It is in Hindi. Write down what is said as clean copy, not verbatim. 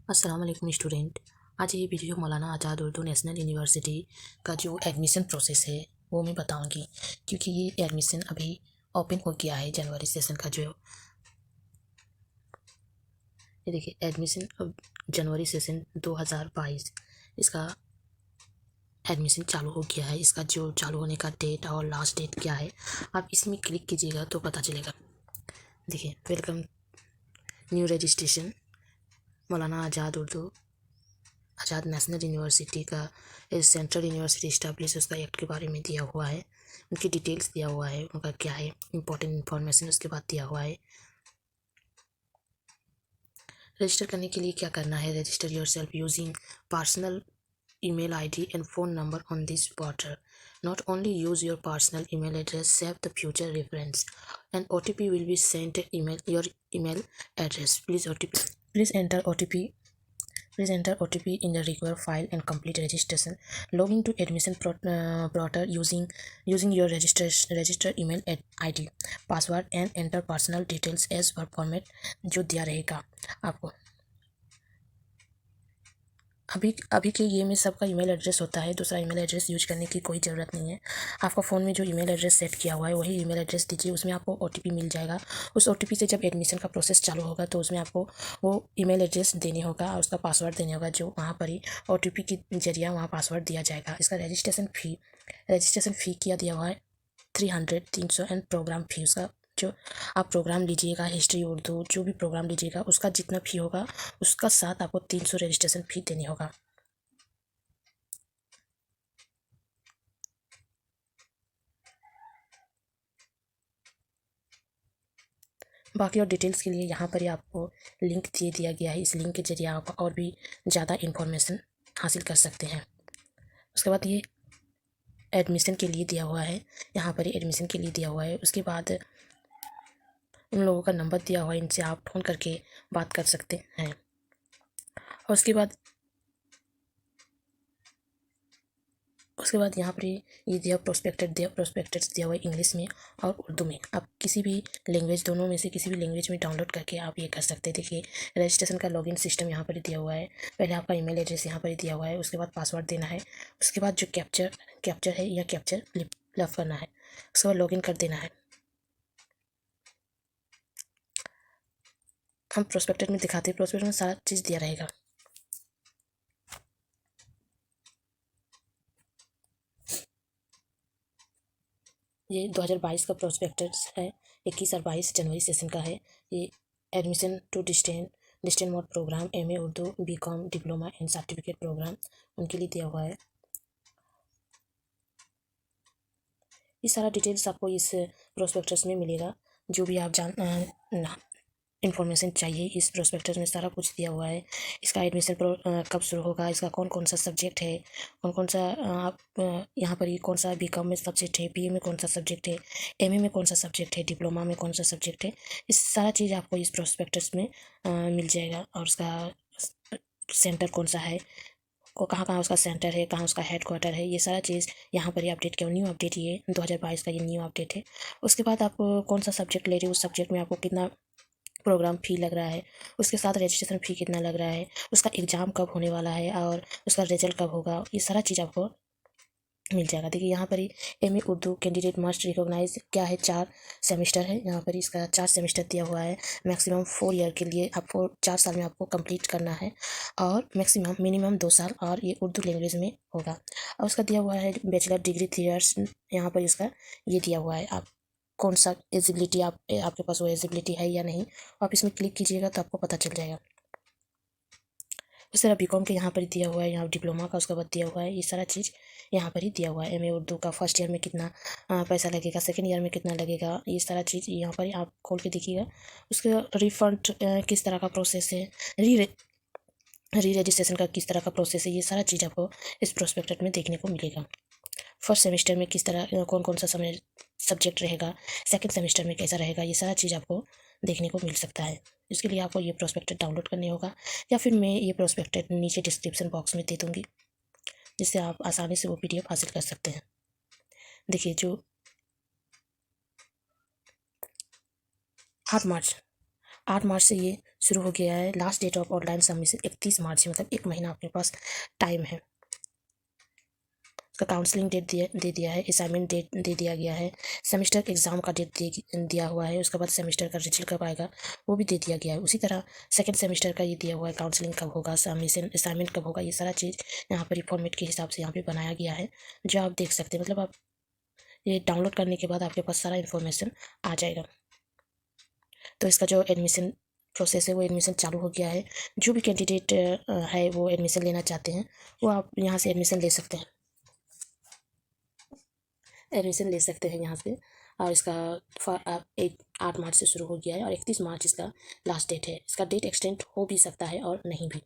अस्सलाम वालेकुम स्टूडेंट। आज ये वीडियो मौलाना आज़ाद उर्दू नेशनल यूनिवर्सिटी का जो एडमिशन प्रोसेस है वो मैं बताऊंगी, क्योंकि ये एडमिशन अभी ओपन हो गया है जनवरी सेशन का। जो ये देखिए एडमिशन अब जनवरी सेशन 2022 इसका एडमिशन चालू हो गया है। इसका जो चालू होने का डेट और लास्ट डेट क्या है आप इसमें क्लिक कीजिएगा तो पता चलेगा। देखिए वेलकम न्यू रजिस्ट्रेशन मौलाना आज़ाद नेशनल यूनिवर्सिटी का सेंट्रल यूनिवर्सिटी इस्टेब्लिश उसका एक्ट के बारे में दिया हुआ है, उनकी डिटेल्स दिया हुआ है, उनका क्या है इंपॉर्टेंट इन्फॉर्मेशन उसके बाद दिया हुआ है। रजिस्टर करने के लिए क्या करना है, register yourself using personal email ID and phone number on this portal. Not only use your personal email address, save the future reference. An OTP will be sent your email address. Please enter OTP. Please enter OTP in the required file and complete registration. Log into admission portal using your register email ID, password and enter personal details as per format जो दिया रहेगा आपको। अभी के ये में सबका ईमेल एड्रेस होता है, दूसरा ईमेल एड्रेस यूज करने की कोई ज़रूरत नहीं है। आपका फ़ोन में जो ईमेल एड्रेस सेट किया हुआ है वही ईमेल एड्रेस दीजिए, उसमें आपको OTP मिल जाएगा। उस OTP से जब एडमिशन का प्रोसेस चालू होगा तो उसमें आपको वो ईमेल एड्रेस देने होगा और उसका पासवर्ड देने होगा, जो वहाँ पर ही OTP के जरिए वहाँ पासवर्ड दिया जाएगा। इसका रजिस्ट्रेशन फ़ी क्या दिया हुआ है 300 एंड प्रोग्राम फी उसका जो आप प्रोग्राम लीजिएगा, हिस्ट्री उर्दू जो भी प्रोग्राम लीजिएगा उसका जितना फ़ी होगा उसका साथ आपको 300 रजिस्ट्रेशन फ़ी देनी होगा। बाकी और डिटेल्स के लिए यहाँ पर ही आपको लिंक दे दिया गया है। इस लिंक के जरिए आप और भी ज़्यादा इन्फॉर्मेशन हासिल कर सकते हैं। उसके बाद ये एडमिशन के लिए दिया हुआ है, यहाँ पर ही एडमिशन के लिए दिया हुआ है। उसके बाद उन लोगों का नंबर दिया हुआ है, इनसे आप फ़ोन करके बात कर सकते हैं। और उसके बाद यहाँ पर ये प्रोस्पेक्टस दिया हुआ है इंग्लिश में और उर्दू में। आप किसी भी लैंग्वेज, दोनों में से किसी भी लैंग्वेज में डाउनलोड करके आप ये कर सकते हैं। देखिए रजिस्ट्रेशन का लॉगिन सिस्टम यहाँ पर दिया हुआ है। पहले आपका ईमेल एड्रेस यहाँ पर दिया हुआ है, उसके बाद पासवर्ड देना है, उसके बाद जो कैप्चर है या कैप्चर फिलअप करना है, उसके बाद लॉगिन कर देना है। हम प्रोस्पेक्टस में दिखाते हैं, प्रोस्पेक्टस में सारा चीज़ दिया रहेगा। ये 2022 का प्रोस्पेक्टस है, 21 और 22 जनवरी सेशन का है। ये admission to distant mode program, MA Urdu, BCom diploma and certificate program उनके लिए दिया हुआ है। ये सारा डिटेल्स आपको इस प्रोस्पेक्टस में मिलेगा। जो भी आप इन्फॉर्मेशन चाहिए इस प्रोस्पेक्टस में सारा कुछ दिया हुआ है। इसका एडमिशन कब शुरू होगा, इसका कौन कौन सा सब्जेक्ट है, कौन कौन सा आप यहाँ पर ये कौन सा BCom में सब्जेक्ट है, BA में कौन सा सब्जेक्ट है, MA में कौन सा सब्जेक्ट है, डिप्लोमा में कौन सा सब्जेक्ट है, इस सारा चीज़ आपको इस प्रोस्पेक्टस में मिल जाएगा। और उसका सेंटर कौन सा है, को कहाँ कहाँ उसका सेंटर है, कहाँ उसका हेडक्वार्टर है, ये सारा चीज़ यहाँ पर ही अपडेट किया। न्यू अपडेट ये 2022 का ये न्यू अपडेट है। उसके बाद आप कौन सा सब्जेक्ट ले रहे हो, उस सब्जेक्ट में आपको कितना प्रोग्राम फ़ी लग रहा है, उसके साथ रजिस्ट्रेशन फ़ी कितना लग रहा है, उसका एग्ज़ाम कब होने वाला है और उसका रिजल्ट कब होगा, ये सारा चीज़ आपको मिल जाएगा। देखिए यहाँ पर ही MA Urdu candidate must recognise क्या है, 4 सेमेस्टर है। यहाँ पर इसका 4 सेमेस्टर दिया हुआ है। मैक्सिमम 4 ईयर के लिए आपको 4 साल में आपको कंप्लीट करना है और मिनिमम 2 साल, और ये उर्दू लैंग्वेज में होगा। और उसका दिया हुआ है बैचलर डिग्री 3 ईयर्स। यहाँ पर इसका ये दिया हुआ है आप कौन सा एलिजिबिलिटी आपके पास वो एलिजिबिलिटी है या नहीं, आप इसमें क्लिक कीजिएगा तो आपको पता चल जाएगा। इस तरह BCom के यहाँ पर दिया हुआ है, यहाँ डिप्लोमा का उसका बाद दिया हुआ है। ये सारा चीज़ यहाँ पर ही दिया हुआ है। MA उर्दू का फर्स्ट ईयर में कितना पैसा लगेगा, सेकेंड ईयर में कितना लगेगा, ये सारा चीज़ यहाँ पर ही आप खोल के देखिएगा। उसका रिफंड किस तरह का प्रोसेस है, री रजिस्ट्रेशन का किस तरह का प्रोसेस है, ये सारा चीज़ आपको इस प्रोस्पेक्टस में देखने को मिलेगा। फर्स्ट सेमेस्टर में किस तरह कौन कौन सा समय सब्जेक्ट रहेगा, सेकंड सेमेस्टर में कैसा रहेगा, ये सारा चीज़ आपको देखने को मिल सकता है। इसके लिए आपको ये प्रोस्पेक्टस डाउनलोड करने होगा, या फिर मैं ये प्रोस्पेक्टस नीचे डिस्क्रिप्शन बॉक्स में दे दूँगी, जिससे आप आसानी से वो PDF हासिल कर सकते हैं। देखिए जो 8 मार्च 8 मार्च से ये शुरू हो गया है। Last date of online submission 31 March है, मतलब 1 महीना आपके पास टाइम है। इसका काउंसलिंग डेट दे दिया है, असाइनमेंट डेट दे दिया गया है, सेमेस्टर एग्ज़ाम का डेट दिया हुआ है। उसके बाद सेमेस्टर का रिजल्ट कब आएगा वो भी दे दिया गया है। उसी तरह सेकंड सेमेस्टर का ये दिया हुआ है, काउंसलिंग कब होगा, सबमिशन असाइनमेंट कब होगा, ये सारा चीज़ यहाँ पर फॉर्मेट के हिसाब से यहाँ पे बनाया गया है, जो आप देख सकते हैं। मतलब आप ये डाउनलोड करने के बाद आपके पास सारा इन्फॉर्मेशन आ जाएगा। तो इसका जो एडमिशन प्रोसेस है वो एडमिशन चालू हो गया है। जो भी कैंडिडेट है वो एडमिशन लेना चाहते हैं वो आप यहाँ से एडमिशन ले सकते हैं, यहाँ से। और इसका 8 मार्च से शुरू हो गया है और 31 मार्च इसका लास्ट डेट है। इसका डेट एक्सटेंड हो भी सकता है और नहीं भी।